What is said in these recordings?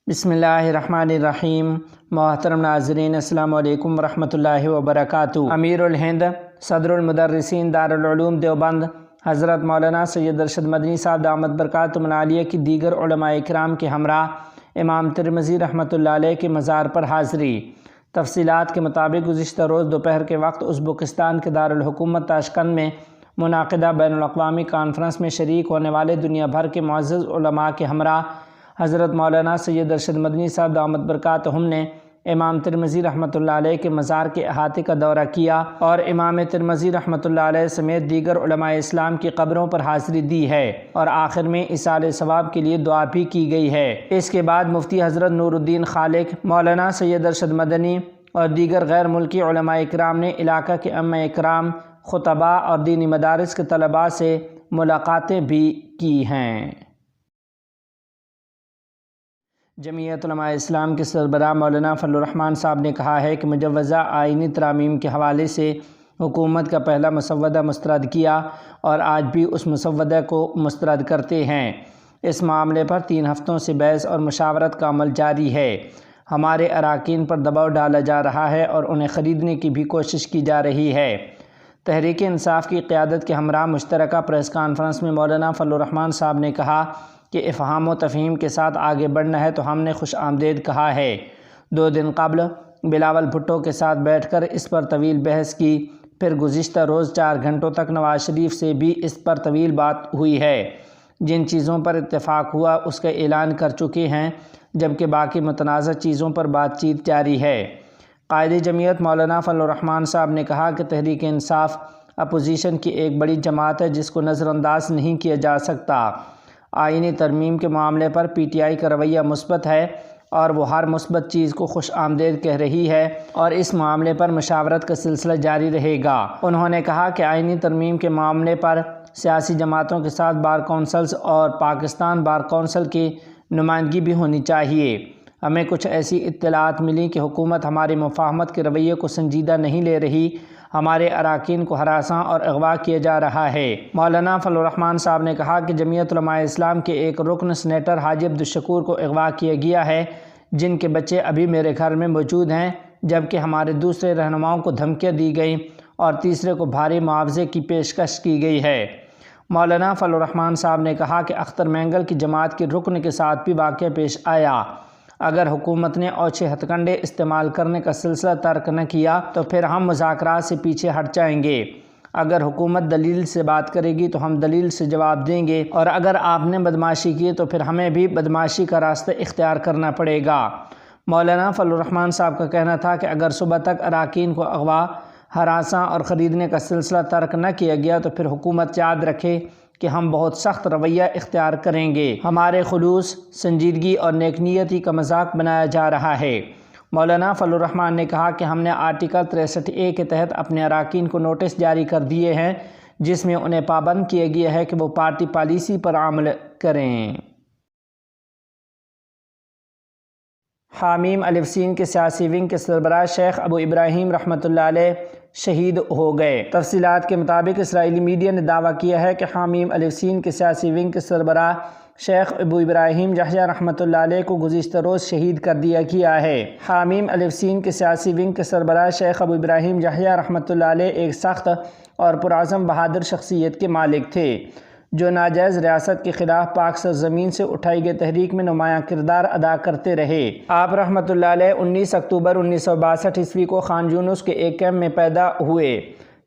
بسم اللہ الرحمن الرحیم۔ محترم ناظرین، السلام علیکم ورحمۃ اللہ وبرکاتہ۔ امیر الہند صدر المدرسین دارالعلوم دیوبند حضرت مولانا سید ارشد مدنی صاحب دامت برکاتہم العالیہ کی دیگر علماء کرام کے ہمراہ امام ترمذی رحمۃ اللہ علیہ کے مزار پر حاضری۔ تفصیلات کے مطابق گزشتہ روز دوپہر کے وقت ازبکستان کے دارالحکومت تاشقند میں منعقدہ بین الاقوامی کانفرنس میں شریک ہونے والے دنیا بھر کے معزز علماء کے ہمراہ حضرت مولانا سید ارشد مدنی صاحب دامت برکاتہم نے امام ترمذی رحمۃ اللہ علیہ کے مزار کے احاطے کا دورہ کیا اور امام ترمذی رحمۃ اللہ علیہ سمیت دیگر علماء اسلام کی قبروں پر حاضری دی ہے اور آخر میں ایصال ثواب کے لیے دعا بھی کی گئی ہے۔ اس کے بعد مفتی حضرت نور الدین خالق، مولانا سید ارشد مدنی اور دیگر غیر ملکی علماء اکرام نے علاقہ کے ائمہ اکرام، خطباء اور دینی مدارس کے طلباء سے ملاقاتیں بھی کی ہیں۔ جمعیت علماء اسلام کے سربراہ مولانا فضل الرحمان صاحب نے کہا ہے کہ مجوزہ آئینی ترامیم کے حوالے سے حکومت کا پہلا مسودہ مسترد کیا اور آج بھی اس مسودہ کو مسترد کرتے ہیں۔ اس معاملے پر 3 ہفتوں سے بحث اور مشاورت کا عمل جاری ہے۔ ہمارے اراکین پر دباؤ ڈالا جا رہا ہے اور انہیں خریدنے کی بھی کوشش کی جا رہی ہے۔ تحریک انصاف کی قیادت کے ہمراہ مشترکہ پریس کانفرنس میں مولانا فضل الرحمان صاحب نے کہا کہ افہام و تفہیم کے ساتھ آگے بڑھنا ہے تو ہم نے خوش آمدید کہا ہے۔ 2 دن قبل بلاول بھٹو کے ساتھ بیٹھ کر اس پر طویل بحث کی، پھر گزشتہ روز 4 گھنٹوں تک نواز شریف سے بھی اس پر طویل بات ہوئی ہے۔ جن چیزوں پر اتفاق ہوا اس کا اعلان کر چکے ہیں، جبکہ باقی متنازع چیزوں پر بات چیت جاری ہے۔ قائد جمعیت مولانا فضل الرحمان صاحب نے کہا کہ تحریک انصاف اپوزیشن کی ایک بڑی جماعت ہے جس کو نظر انداز نہیں کیا جا سکتا۔ آئینی ترمیم کے معاملے پر پی ٹی آئی کا رویہ مثبت ہے اور وہ ہر مثبت چیز کو خوش آمدید کہہ رہی ہے اور اس معاملے پر مشاورت کا سلسلہ جاری رہے گا۔ انہوں نے کہا کہ آئینی ترمیم کے معاملے پر سیاسی جماعتوں کے ساتھ بار کونسلز اور پاکستان بار کونسل کی نمائندگی بھی ہونی چاہیے۔ ہمیں کچھ ایسی اطلاعات ملی کہ حکومت ہمارے مفاہمت کے رویے کو سنجیدہ نہیں لے رہی، ہمارے اراکین کو ہراساں اور اغوا کیا جا رہا ہے۔ مولانا فضل الرحمان صاحب نے کہا کہ جمعیت علماء اسلام کے ایک رکن سینیٹر حاجی عبدالشکور کو اغوا کیا گیا ہے، جن کے بچے ابھی میرے گھر میں موجود ہیں، جبکہ ہمارے دوسرے رہنماؤں کو دھمکیاں دی گئیں اور تیسرے کو بھاری معاوضے کی پیشکش کی گئی ہے۔ مولانا فضل الرحمان صاحب نے کہا کہ اختر مینگل کی جماعت کے رکن کے ساتھ بھی واقعہ پیش آیا۔ اگر حکومت نے اوچھے ہتھ کنڈے استعمال کرنے کا سلسلہ ترک نہ کیا تو پھر ہم مذاکرات سے پیچھے ہٹ جائیں گے۔ اگر حکومت دلیل سے بات کرے گی تو ہم دلیل سے جواب دیں گے، اور اگر آپ نے بدمعاشی کی تو پھر ہمیں بھی بدمعاشی کا راستہ اختیار کرنا پڑے گا۔ مولانا فضل الرحمان صاحب کا کہنا تھا کہ اگر صبح تک اراکین کو اغوا، ہراساں اور خریدنے کا سلسلہ ترک نہ کیا گیا تو پھر حکومت یاد رکھے کہ ہم بہت سخت رویہ اختیار کریں گے۔ ہمارے خلوص، سنجیدگی اور نیک نیتی کا مذاق بنایا جا رہا ہے۔ مولانا فضل الرحمان نے کہا کہ ہم نے آرٹیکل 63A کے تحت اپنے اراکین کو نوٹس جاری کر دیے ہیں، جس میں انہیں پابند کیا گیا ہے کہ وہ پارٹی پالیسی پر عمل کریں۔ حامیم الف سین کے سیاسی ونگ کے سربراہ شیخ ابو ابراہیم رحمۃ اللہ علیہ شہید ہو گئے۔ تفصیلات کے مطابق اسرائیلی میڈیا نے دعویٰ کیا ہے کہ حامیم الف سین کے سیاسی ونگ کے سربراہ شیخ ابو ابراہیم یحییٰ رحمۃ اللہ علیہ کو گزشتہ روز شہید کر دیا گیا ہے۔ حامیم الف سین کے سیاسی ونگ کے سربراہ شیخ ابو ابراہیم یحییٰ رحمۃ اللہ علیہ ایک سخت اور پرعزم بہادر شخصیت کے مالک تھے، جو ناجائز ریاست کے خلاف پاک سرزمین سے اٹھائی گئی تحریک میں نمایاں کردار ادا کرتے رہے۔ آپ رحمۃ اللہ علیہ 19 اکتوبر 1962 عیسوی کو خان یونس کے ایک کیمپ میں پیدا ہوئے۔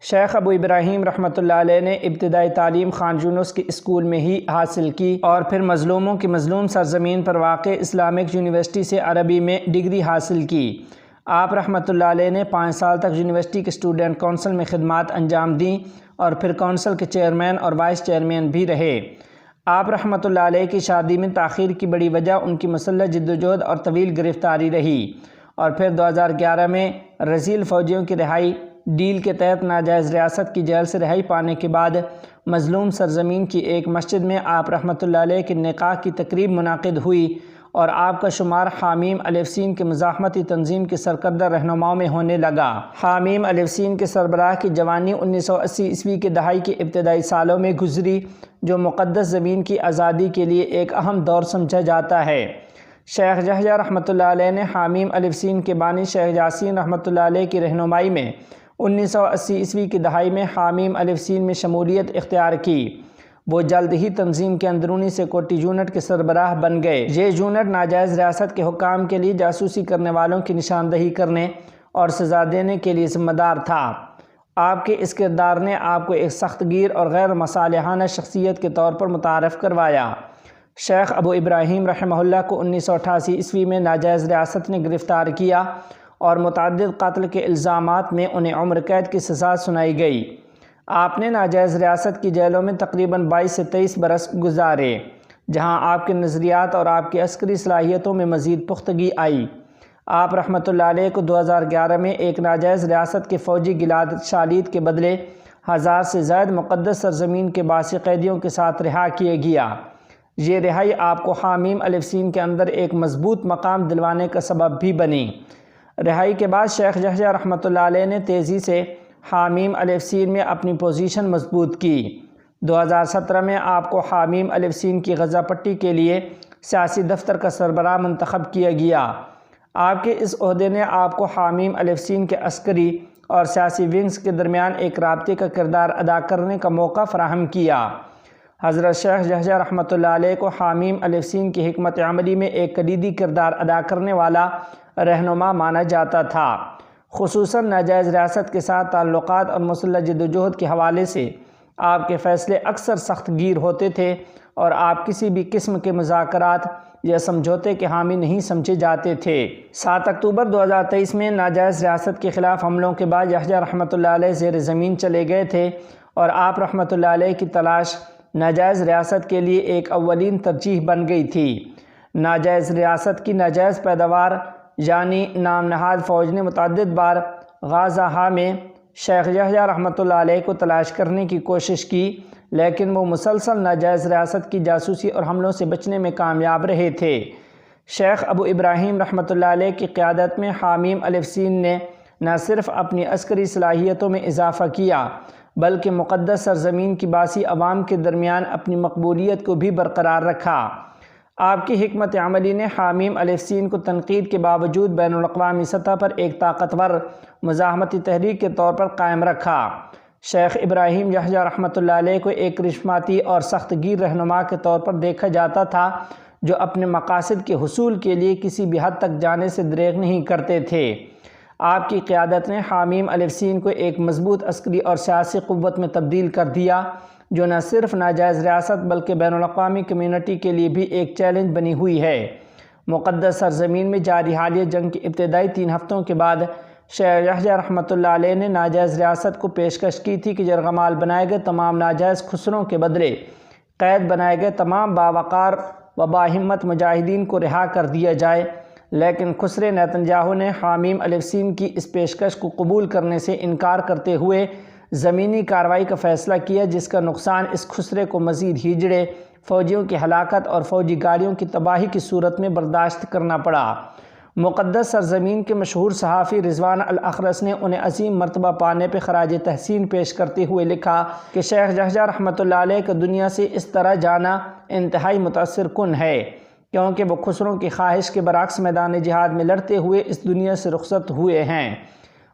شیخ ابو ابراہیم رحمۃ اللہ علیہ نے ابتدائی تعلیم خان یونس کے اسکول میں ہی حاصل کی اور پھر مظلوموں کی مظلوم سرزمین پر واقع اسلامک یونیورسٹی سے عربی میں ڈگری حاصل کی۔ آپ رحمۃ اللہ علیہ نے 5 سال تک یونیورسٹی کے اسٹوڈنٹ کونسل میں خدمات انجام دیں اور پھر کونسل کے چیئرمین اور وائس چیئرمین بھی رہے۔ آپ رحمۃ اللہ علیہ کی شادی میں تاخیر کی بڑی وجہ ان کی مسلح جدوجہد اور طویل گرفتاری رہی، اور پھر 2011 میں رذیل فوجیوں کی رہائی ڈیل کے تحت ناجائز ریاست کی جیل سے رہائی پانے کے بعد مظلوم سرزمین کی ایک مسجد میں آپ رحمۃ اللہ علیہ کے نکاح کی تقریب منعقد ہوئی اور آپ کا شمار حامیم الف سین کے مزاحمتی تنظیم کے سرکردہ رہنماؤں میں ہونے لگا۔ حامیم الف سین کے سربراہ کی جوانی 1980 عیسوی کی دہائی کے ابتدائی سالوں میں گزری، جو مقدس زمین کی آزادی کے لیے ایک اہم دور سمجھا جاتا ہے۔ شیخ یحییٰ رحمۃ اللہ علیہ نے حامیم الف سین کے بانی شیخ یاسین رحمۃ اللہ علیہ کی رہنمائی میں 1980 عیسوی کی دہائی میں حامیم الف سین میں شمولیت اختیار کی۔ وہ جلد ہی تنظیم کے اندرونی سیکورٹی یونٹ کے سربراہ بن گئے۔ یہ یونٹ ناجائز ریاست کے حکام کے لیے جاسوسی کرنے والوں کی نشاندہی کرنے اور سزا دینے کے لیے ذمہ دار تھا۔ آپ کے اس کردار نے آپ کو ایک سخت گیر اور غیر مصالحانہ شخصیت کے طور پر متعارف کروایا۔ شیخ ابو ابراہیم رحمہ اللہ کو 1988 عیسوی میں ناجائز ریاست نے گرفتار کیا اور متعدد قتل کے الزامات میں انہیں عمر قید کی سزا سنائی گئی۔ آپ نے ناجائز ریاست کی جیلوں میں تقریباً 22 سے 23 برس گزارے، جہاں آپ کے نظریات اور آپ کی عسکری صلاحیتوں میں مزید پختگی آئی۔ آپ رحمۃ اللہ علیہ کو 2011 میں ایک ناجائز ریاست کے فوجی گلاد شالید کے بدلے 1000 سے زائد مقدس سرزمین کے باسی قیدیوں کے ساتھ رہا کیا گیا۔ یہ رہائی آپ کو حامیم الف سین کے اندر ایک مضبوط مقام دلوانے کا سبب بھی بنی۔ رہائی کے بعد شیخ یحییٰ رحمۃ اللہ علیہ نے تیزی سے حامیم الف سین میں اپنی پوزیشن مضبوط کی۔ 2017 میں آپ کو حامیم الف سین کی غزہ پٹی کے لیے سیاسی دفتر کا سربراہ منتخب کیا گیا۔ آپ کے اس عہدے نے آپ کو حامیم الف سین کے عسکری اور سیاسی ونگز کے درمیان ایک رابطے کا کردار ادا کرنے کا موقع فراہم کیا۔ حضرت شیخ یحییٰ رحمۃ اللہ علیہ کو حامیم الف سین کی حکمت عملی میں ایک کلیدی کردار ادا کرنے والا رہنما مانا جاتا تھا۔ خصوصاً ناجائز ریاست کے ساتھ تعلقات اور مسلح جدوجہد کے حوالے سے آپ کے فیصلے اکثر سخت گیر ہوتے تھے اور آپ کسی بھی قسم کے مذاکرات یا سمجھوتے کے حامی نہیں سمجھے جاتے تھے۔ 7 اکتوبر 2023 میں ناجائز ریاست کے خلاف حملوں کے بعد یحییٰ رحمۃ اللہ علیہ زیر زمین چلے گئے تھے اور آپ رحمۃ اللہ علیہ کی تلاش ناجائز ریاست کے لیے ایک اولین ترجیح بن گئی تھی۔ ناجائز ریاست کی ناجائز پیداوار یعنی نام نہاد فوج نے متعدد بار غازہ میں شیخ یحییٰ رحمۃ اللہ علیہ کو تلاش کرنے کی کوشش کی، لیکن وہ مسلسل ناجائز ریاست کی جاسوسی اور حملوں سے بچنے میں کامیاب رہے تھے۔ شیخ ابو ابراہیم رحمۃ اللہ علیہ کی قیادت میں حامیم الف سین نے نہ صرف اپنی عسکری صلاحیتوں میں اضافہ کیا بلکہ مقدس سرزمین کی باسی عوام کے درمیان اپنی مقبولیت کو بھی برقرار رکھا۔ آپ کی حکمت عملی نے حامیم الف سین کو تنقید کے باوجود بین الاقوامی سطح پر ایک طاقتور مزاحمتی تحریک کے طور پر قائم رکھا۔ شیخ ابراہیم یحییٰ رحمۃ اللہ علیہ کو ایک کرشماتی اور سخت گیر رہنما کے طور پر دیکھا جاتا تھا جو اپنے مقاصد کے حصول کے لیے کسی بھی حد تک جانے سے دریغ نہیں کرتے تھے۔ آپ کی قیادت نے حامیم الف سین کو ایک مضبوط عسکری اور سیاسی قوت میں تبدیل کر دیا جو نہ صرف ناجائز ریاست بلکہ بین الاقوامی کمیونٹی کے لیے بھی ایک چیلنج بنی ہوئی ہے۔ مقدس سرزمین میں جاری حالیہ جنگ کے ابتدائی 3 ہفتوں کے بعد شیخ یحییٰ رحمۃ اللہ علیہ نے ناجائز ریاست کو پیشکش کی تھی کہ یرغمال بنائے گئے تمام ناجائز خسروں کے بدلے قید بنائے گئے تمام باوقار و باہمت مجاہدین کو رہا کر دیا جائے، لیکن خسرے نیتنیاہو نے حامیم الف سین کی اس پیشکش کو قبول کرنے سے انکار کرتے ہوئے زمینی کارروائی کا فیصلہ کیا، جس کا نقصان اس خسرے کو مزید ہجڑے، فوجیوں کی ہلاکت اور فوجی گاڑیوں کی تباہی کی صورت میں برداشت کرنا پڑا۔ مقدس سرزمین کے مشہور صحافی رضوان الاخرس نے انہیں عظیم مرتبہ پانے پہ خراج تحسین پیش کرتے ہوئے لکھا کہ شیخ یحییٰ رحمۃ اللہ علیہ کا دنیا سے اس طرح جانا انتہائی متاثر کن ہے کیونکہ وہ خسروں کی خواہش کے برعکس میدان جہاد میں لڑتے ہوئے اس دنیا سے رخصت ہوئے ہیں۔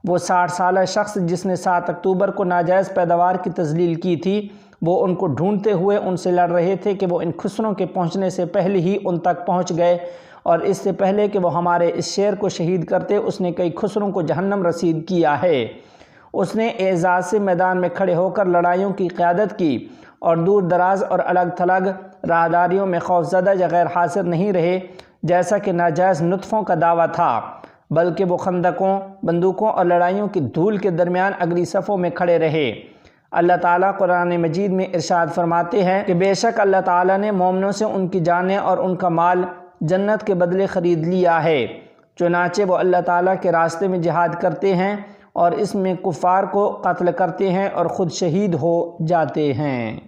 وہ 60 سالہ شخص جس نے 7 اکتوبر کو ناجائز پیداوار کی تذلیل کی تھی، وہ ان کو ڈھونڈتے ہوئے ان سے لڑ رہے تھے کہ وہ ان خسروں کے پہنچنے سے پہلے ہی ان تک پہنچ گئے، اور اس سے پہلے کہ وہ ہمارے اس شیر کو شہید کرتے اس نے کئی خسروں کو جہنم رسید کیا ہے۔ اس نے اعزاز سے میدان میں کھڑے ہو کر لڑائیوں کی قیادت کی اور دور دراز اور الگ تھلگ راہداریوں میں خوفزدہ یا غیر حاضر نہیں رہے جیسا کہ ناجائز نطفوں کا دعویٰ تھا، بلکہ وہ خندقوں، بندوقوں اور لڑائیوں کی دھول کے درمیان اگلی صفوں میں کھڑے رہے۔ اللہ تعالیٰ قرآن مجید میں ارشاد فرماتے ہیں کہ بے شک اللہ تعالیٰ نے مومنوں سے ان کی جانیں اور ان کا مال جنت کے بدلے خرید لیا ہے، چنانچہ وہ اللہ تعالیٰ کے راستے میں جہاد کرتے ہیں اور اس میں کفار کو قتل کرتے ہیں اور خود شہید ہو جاتے ہیں۔